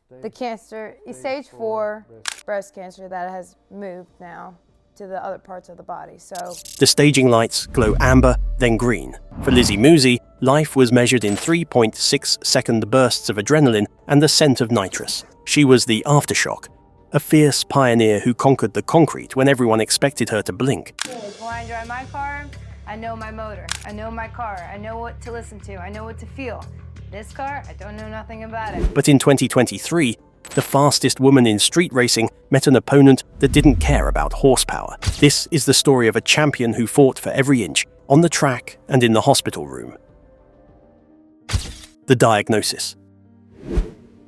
the cancer, stage 4 breast cancer that has moved now to the other parts of the body. So the staging lights glow amber, then green. For Lizzy Musi, life was measured in 3.6-second bursts of adrenaline and the scent of nitrous. She was the Aftershock, a fierce pioneer who conquered the concrete when everyone expected her to blink. when I drive my car, I know my motor, I know my car, I know what to listen to, I know what to feel. This car, I don't know nothing about it. But in 2023, the fastest woman in street racing met an opponent that didn't care about horsepower. This is the story of a champion who fought for every inch, on the track and in the hospital room. The diagnosis.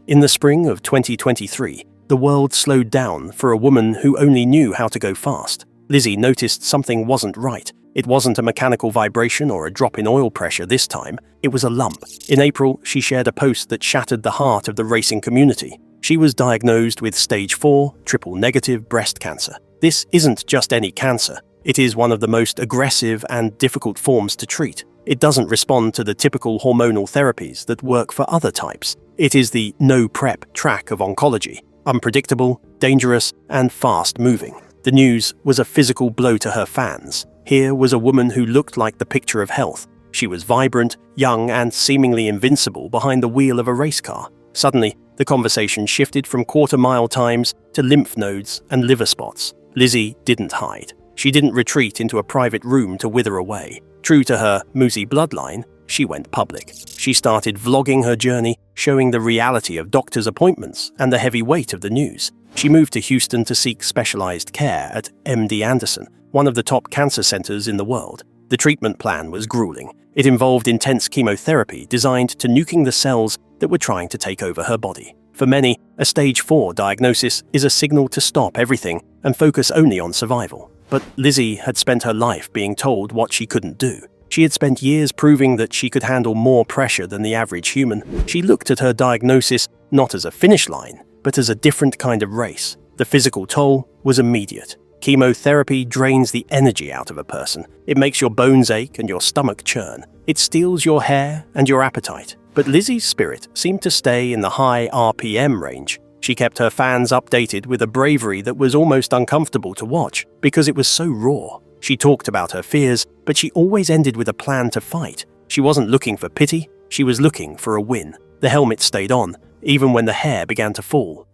In the spring of 2023, the world slowed down for a woman who only knew how to go fast. Lizzy noticed something wasn't right. It wasn't a mechanical vibration or a drop in oil pressure this time. It was a lump. In April, she shared a post that shattered the heart of the racing community. She was diagnosed with stage 4 triple-negative breast cancer. This isn't just any cancer. It is one of the most aggressive and difficult forms to treat. It doesn't respond to the typical hormonal therapies that work for other types. It is the no-prep track of oncology, unpredictable, dangerous, and fast-moving. The news was a physical blow to her fans. Here was a woman who looked like the picture of health. She was vibrant, young, and seemingly invincible behind the wheel of a race car. Suddenly, the conversation shifted from quarter-mile times to lymph nodes and liver spots. Lizzy didn't hide. She didn't retreat into a private room to wither away. True to her Musi bloodline, she went public. She started vlogging her journey, showing the reality of doctors' appointments and the heavy weight of the news. She moved to Houston to seek specialized care at MD Anderson, one of the top cancer centers in the world. The treatment plan was grueling. It involved intense chemotherapy designed to nuking the cells that were trying to take over her body. For many, a stage 4 diagnosis is a signal to stop everything and focus only on survival. But Lizzy had spent her life being told what she couldn't do. She had spent years proving that she could handle more pressure than the average human. She looked at her diagnosis not as a finish line, but as a different kind of race. The physical toll was immediate. Chemotherapy drains the energy out of a person. It makes your bones ache and your stomach churn. It steals your hair and your appetite. But Lizzy's spirit seemed to stay in the high RPM range. She kept her fans updated with a bravery that was almost uncomfortable to watch because it was so raw. She talked about her fears, but she always ended with a plan to fight. She wasn't looking for pity, she was looking for a win. The helmet stayed on, even when the hair began to fall.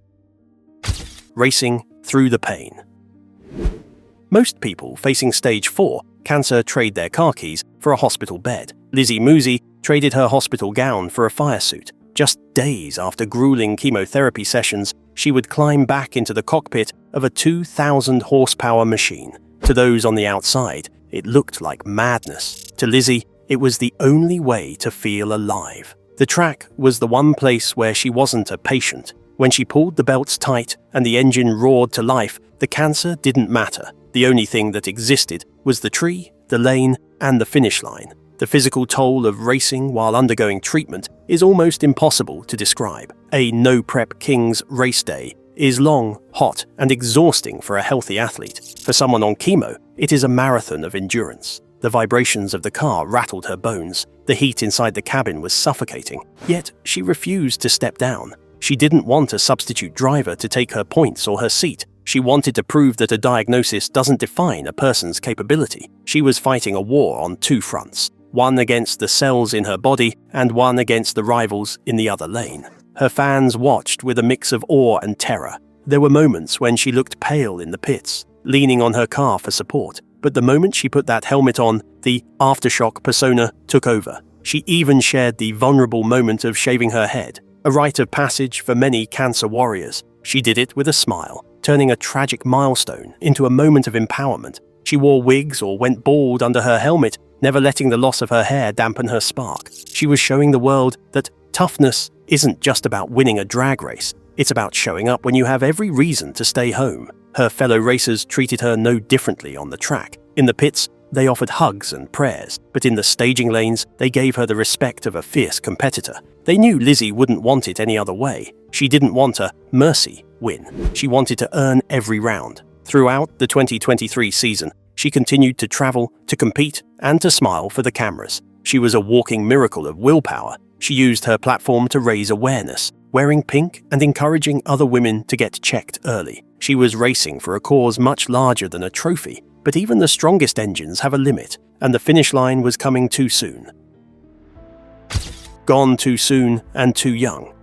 Racing through the pain. Most people facing stage 4 cancer trade their car keys for a hospital bed. Lizzy Musi traded her hospital gown for a fire suit. Just days after grueling chemotherapy sessions, she would climb back into the cockpit of a 2,000 horsepower machine. To those on the outside, it looked like madness. To Lizzy, it was the only way to feel alive. The track was the one place where she wasn't a patient. When she pulled the belts tight and the engine roared to life, the cancer didn't matter. The only thing that existed was the tree, the lane, and the finish line. The physical toll of racing while undergoing treatment is almost impossible to describe. A no-prep King's race day is long, hot, and exhausting for a healthy athlete. For someone on chemo, it is a marathon of endurance. The vibrations of the car rattled her bones. The heat inside the cabin was suffocating. Yet, she refused to step down. She didn't want a substitute driver to take her points or her seat. She wanted to prove that a diagnosis doesn't define a person's capability. She was fighting a war on two fronts, one against the cells in her body and one against the rivals in the other lane. Her fans watched with a mix of awe and terror. There were moments when she looked pale in the pits, leaning on her car for support. But the moment she put that helmet on, the Aftershock persona took over. She even shared the vulnerable moment of shaving her head, a rite of passage for many cancer warriors. She did it with a smile, turning a tragic milestone into a moment of empowerment. She wore wigs or went bald under her helmet, never letting the loss of her hair dampen her spark. She was showing the world that toughness isn't just about winning a drag race. It's about showing up when you have every reason to stay home. Her fellow racers treated her no differently on the track. In the pits, they offered hugs and prayers, but in the staging lanes, they gave her the respect of a fierce competitor. They knew Lizzy wouldn't want it any other way. She didn't want a mercy win. She wanted to earn every round. Throughout the 2023 season, she continued to travel, to compete, and to smile for the cameras. She was a walking miracle of willpower. She used her platform to raise awareness. wearing pink and encouraging other women to get checked early. She was racing for a cause much larger than a trophy, but even the strongest engines have a limit, and the finish line was coming too soon. Gone too soon and too young.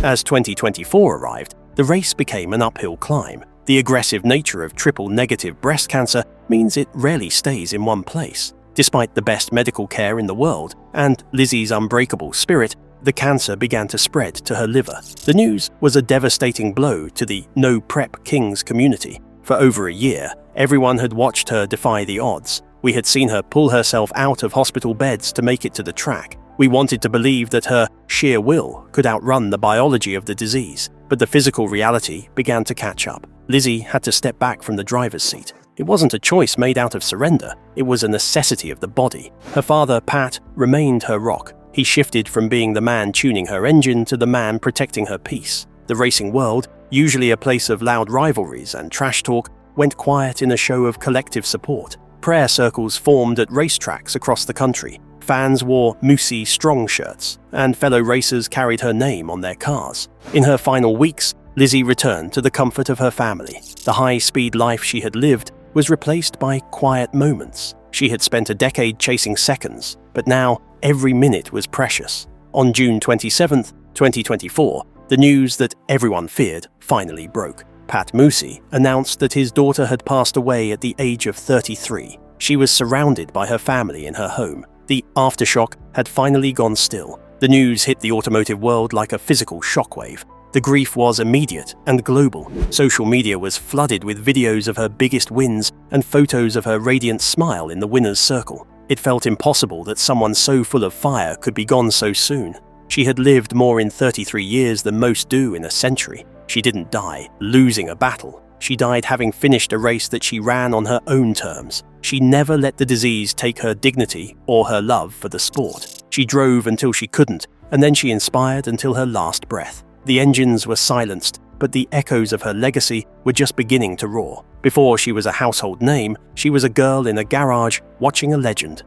As 2024 arrived, the race became an uphill climb. The aggressive nature of triple-negative breast cancer means it rarely stays in one place. Despite the best medical care in the world and Lizzy's unbreakable spirit, the cancer began to spread to her liver. The news was a devastating blow to the No Prep Kings community. For over a year, everyone had watched her defy the odds. We had seen her pull herself out of hospital beds to make it to the track. We wanted to believe that her sheer will could outrun the biology of the disease, but the physical reality began to catch up. Lizzy had to step back from the driver's seat. It wasn't a choice made out of surrender, it was a necessity of the body. Her father, Pat, remained her rock. He shifted from being the man tuning her engine to the man protecting her peace. The racing world, usually a place of loud rivalries and trash talk, went quiet in a show of collective support. Prayer circles formed at racetracks across the country. Fans wore Musi Strong shirts, and fellow racers carried her name on their cars. In her final weeks, Lizzy returned to the comfort of her family. The high-speed life she had lived was replaced by quiet moments. She had spent a decade chasing seconds, but now every minute was precious. On June 27, 2024, the news that everyone feared finally broke. Pat Musi announced that his daughter had passed away at the age of 33. She was surrounded by her family in her home. The aftershock had finally gone still. The news hit the automotive world like a physical shockwave. The grief was immediate and global. Social media was flooded with videos of her biggest wins and photos of her radiant smile in the winner's circle. It felt impossible that someone so full of fire could be gone so soon. She had lived more in 33 years than most do in a century. She didn't die losing a battle. She died having finished a race that she ran on her own terms. She never let the disease take her dignity or her love for the sport. She drove until she couldn't, and then she inspired until her last breath. The engines were silenced, but the echoes of her legacy were just beginning to roar. Before she was a household name, she was a girl in a garage watching a legend.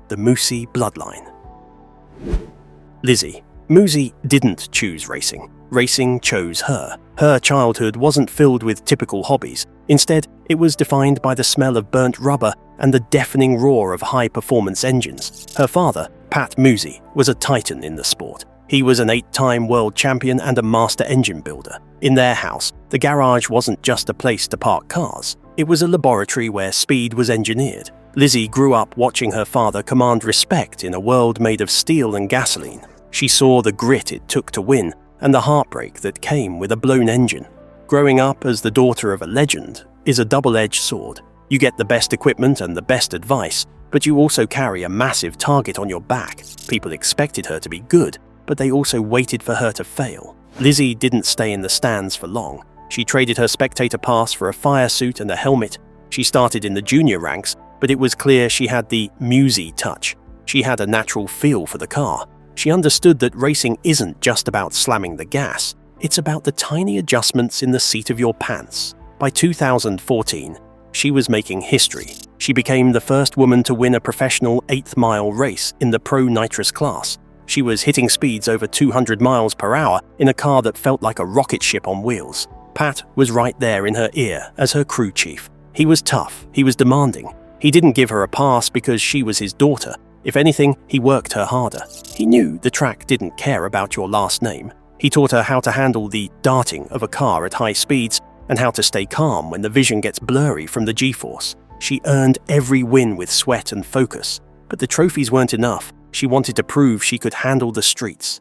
The Musi bloodline. Lizzy Musi didn't choose racing. Racing chose her. Her childhood wasn't filled with typical hobbies. Instead, it was defined by the smell of burnt rubber and the deafening roar of high-performance engines. Her father, Pat Musi, was a titan in the sport. He was an 8-time world champion and a master engine builder. In their house, the garage wasn't just a place to park cars. It was a laboratory where speed was engineered. Lizzy grew up watching her father command respect in a world made of steel and gasoline. She saw the grit it took to win and the heartbreak that came with a blown engine. Growing up as the daughter of a legend is a double-edged sword. You get the best equipment and the best advice, but you also carry a massive target on your back. People expected her to be good, but they also waited for her to fail. Lizzy didn't stay in the stands for long. She traded her spectator pass for a fire suit and a helmet. She started in the junior ranks, but it was clear she had the Musi touch. She had a natural feel for the car. She understood that racing isn't just about slamming the gas, it's about the tiny adjustments in the seat of your pants. By 2014, she was making history. She became the first woman to win a professional 8th-mile race in the Pro Nitrous class. She was hitting speeds over 200 miles per hour in a car that felt like a rocket ship on wheels. Pat was right there in her ear as her crew chief. He was tough, he was demanding. He didn't give her a pass because she was his daughter. If anything, he worked her harder. He knew the track didn't care about your last name. He taught her how to handle the darting of a car at high speeds and how to stay calm when the vision gets blurry from the G-force. She earned every win with sweat and focus. But the trophies weren't enough. She wanted to prove she could handle the streets.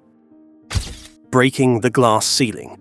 Breaking the glass ceiling.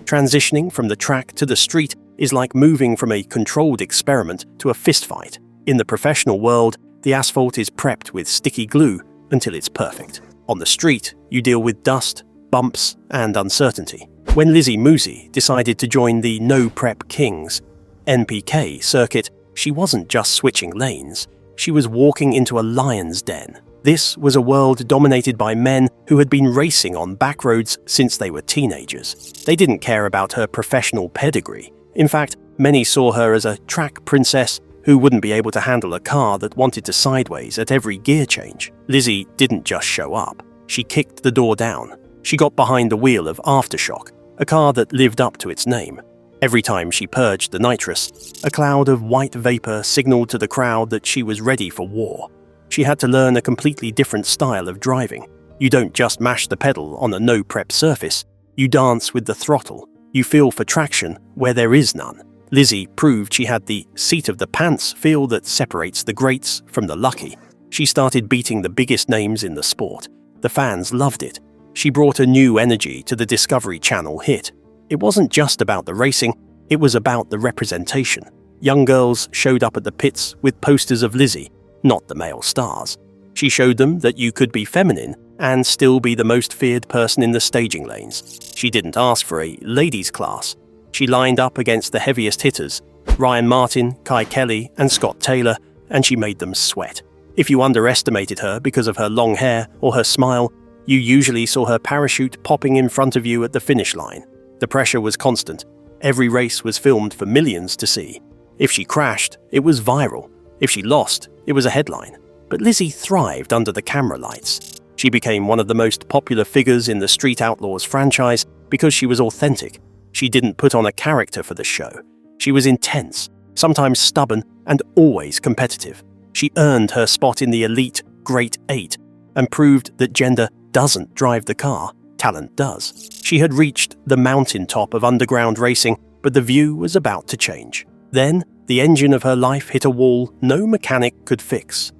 Transitioning from the track to the street is like moving from a controlled experiment to a fistfight. In the professional world, the asphalt is prepped with sticky glue until it's perfect. On the street, you deal with dust, bumps, and uncertainty. When Lizzy Musi decided to join the No Prep Kings (NPK) circuit, she wasn't just switching lanes. She was walking into a lion's den. This was a world dominated by men who had been racing on back roads since they were teenagers. They didn't care about her professional pedigree. In fact, many saw her as a track princess who wouldn't be able to handle a car that wanted to sideways at every gear change. Lizzy didn't just show up. She kicked the door down. She got behind the wheel of Aftershock, a car that lived up to its name. Every time she purged the nitrous, a cloud of white vapor signaled to the crowd that she was ready for war. She had to learn a completely different style of driving. You don't just mash the pedal on a no-prep surface. You dance with the throttle. You feel for traction where there is none. Lizzy proved she had the seat-of-the-pants feel that separates the greats from the lucky. She started beating the biggest names in the sport. The fans loved it. She brought a new energy to the Discovery Channel hit. It wasn't just about the racing, it was about the representation. Young girls showed up at the pits with posters of Lizzy, not the male stars. She showed them that you could be feminine and still be the most feared person in the staging lanes. She didn't ask for a ladies' class. She lined up against the heaviest hitters, Ryan Martin, Kai Kelly, and Scott Taylor, and she made them sweat. If you underestimated her because of her long hair or her smile, you usually saw her parachute popping in front of you at the finish line. The pressure was constant. Every race was filmed for millions to see. If she crashed, it was viral. If she lost, it was a headline. But Lizzy thrived under the camera lights. She became one of the most popular figures in the Street Outlaws franchise because she was authentic. She didn't put on a character for the show. She was intense, sometimes stubborn, and always competitive. She earned her spot in the elite Great Eight and proved that gender doesn't drive the car, talent does. She had reached the mountaintop of underground racing, but the view was about to change. Then, the engine of her life hit a wall no mechanic could fix.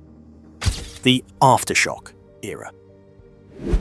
The Aftershock era.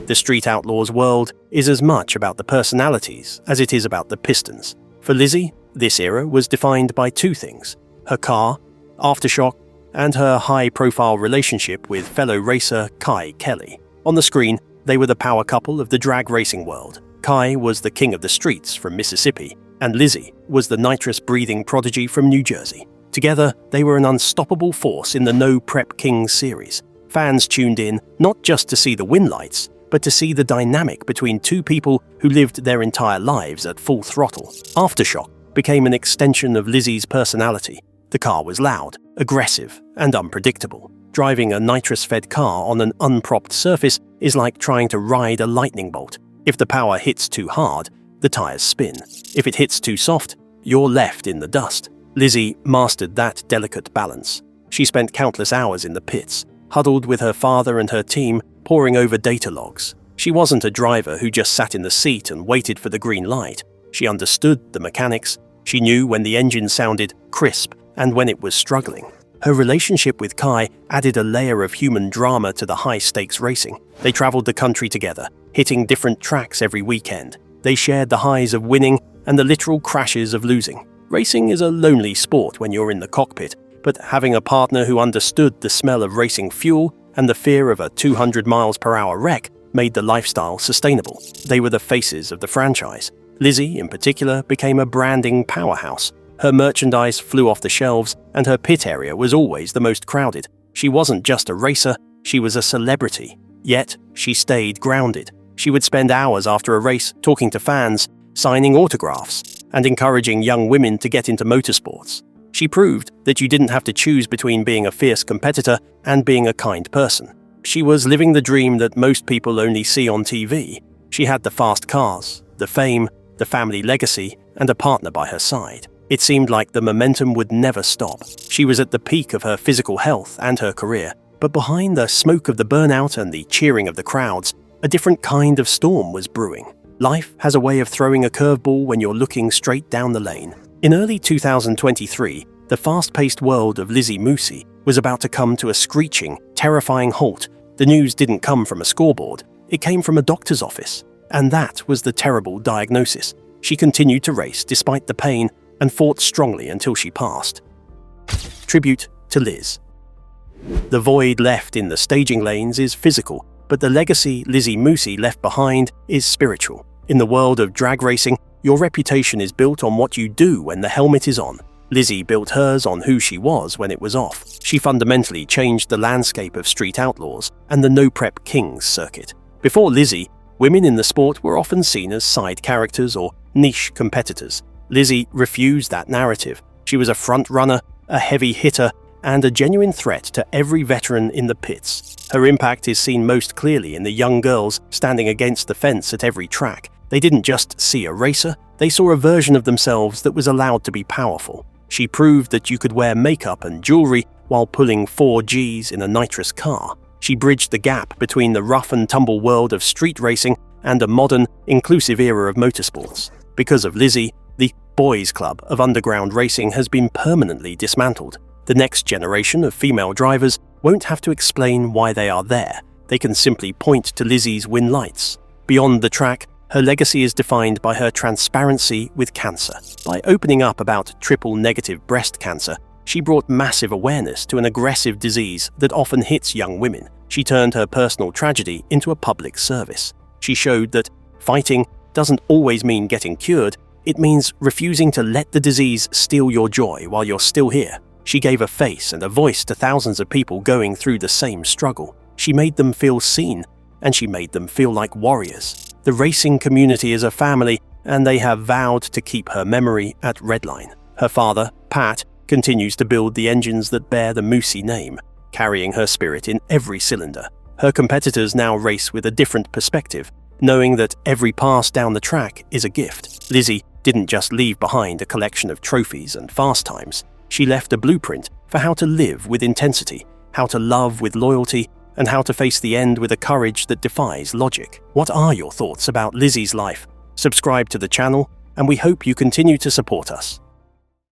The Street Outlaws world is as much about the personalities as it is about the pistons. For Lizzy, this era was defined by two things: her car, Aftershock, and her high-profile relationship with fellow racer Kai Kelly. On the screen, they were the power couple of the drag racing world. Kai was the king of the streets from Mississippi, and Lizzy was the nitrous-breathing prodigy from New Jersey. Together, they were an unstoppable force in the No Prep Kings series. Fans tuned in not just to see the win lights, but to see the dynamic between two people who lived their entire lives at full throttle. Aftershock became an extension of Lizzy's personality. The car was loud, aggressive, and unpredictable. Driving a nitrous-fed car on an unpropped surface is like trying to ride a lightning bolt. If the power hits too hard, the tires spin. If it hits too soft, you're left in the dust. Lizzy mastered that delicate balance. She spent countless hours in the pits, huddled with her father and her team, poring over data logs. She wasn't a driver who just sat in the seat and waited for the green light. She understood the mechanics. She knew when the engine sounded crisp and when it was struggling. Her relationship with Kai added a layer of human drama to the high-stakes racing. They traveled the country together, hitting different tracks every weekend. They shared the highs of winning and the literal crashes of losing. Racing is a lonely sport when you're in the cockpit, but having a partner who understood the smell of racing fuel and the fear of a 200 miles per hour wreck made the lifestyle sustainable. They were the faces of the franchise. Lizzy, in particular, became a branding powerhouse. Her merchandise flew off the shelves, and her pit area was always the most crowded. She wasn't just a racer, she was a celebrity. Yet, she stayed grounded. She would spend hours after a race talking to fans, signing autographs, and encouraging young women to get into motorsports. She proved that you didn't have to choose between being a fierce competitor and being a kind person. She was living the dream that most people only see on TV. She had the fast cars, the fame, the family legacy, and a partner by her side. It seemed like the momentum would never stop. She was at the peak of her physical health and her career, but behind the smoke of the burnout and the cheering of the crowds, a different kind of storm was brewing. Life has a way of throwing a curveball when you're looking straight down the lane. In early 2023, the fast-paced world of Lizzy Musi was about to come to a screeching, terrifying halt. The news didn't come from a scoreboard, it came from a doctor's office. And that was the terrible diagnosis. She continued to race despite the pain and fought strongly until she passed. Tribute to Liz. The void left in the staging lanes is physical, but the legacy Lizzy Musi left behind is spiritual. In the world of drag racing, your reputation is built on what you do when the helmet is on. Lizzy built hers on who she was when it was off. She fundamentally changed the landscape of Street Outlaws and the No Prep Kings circuit. Before Lizzy, women in the sport were often seen as side characters or niche competitors. Lizzy refused that narrative. She was a front runner, a heavy hitter, and a genuine threat to every veteran in the pits. Her impact is seen most clearly in the young girls standing against the fence at every track. They didn't just see a racer, they saw a version of themselves that was allowed to be powerful. She proved that you could wear makeup and jewelry while pulling 4Gs in a nitrous car. She bridged the gap between the rough and tumble world of street racing and a modern, inclusive era of motorsports. Because of Lizzy, the boys' club of underground racing has been permanently dismantled. The next generation of female drivers won't have to explain why they are there. They can simply point to Lizzy's win lights. Beyond the track, her legacy is defined by her transparency with cancer. By opening up about triple-negative breast cancer, she brought massive awareness to an aggressive disease that often hits young women. She turned her personal tragedy into a public service. She showed that fighting doesn't always mean getting cured, it means refusing to let the disease steal your joy while you're still here. She gave a face and a voice to thousands of people going through the same struggle. She made them feel seen, and she made them feel like warriors. The racing community is a family, and they have vowed to keep her memory at Redline. Her father, Pat, continues to build the engines that bear the Musi name, carrying her spirit in every cylinder. Her competitors now race with a different perspective, knowing that every pass down the track is a gift. Lizzy didn't just leave behind a collection of trophies and fast times. She left a blueprint for how to live with intensity, how to love with loyalty, and how to face the end with a courage that defies logic. What are your thoughts about Lizzy's life? Subscribe to the channel, and we hope you continue to support us.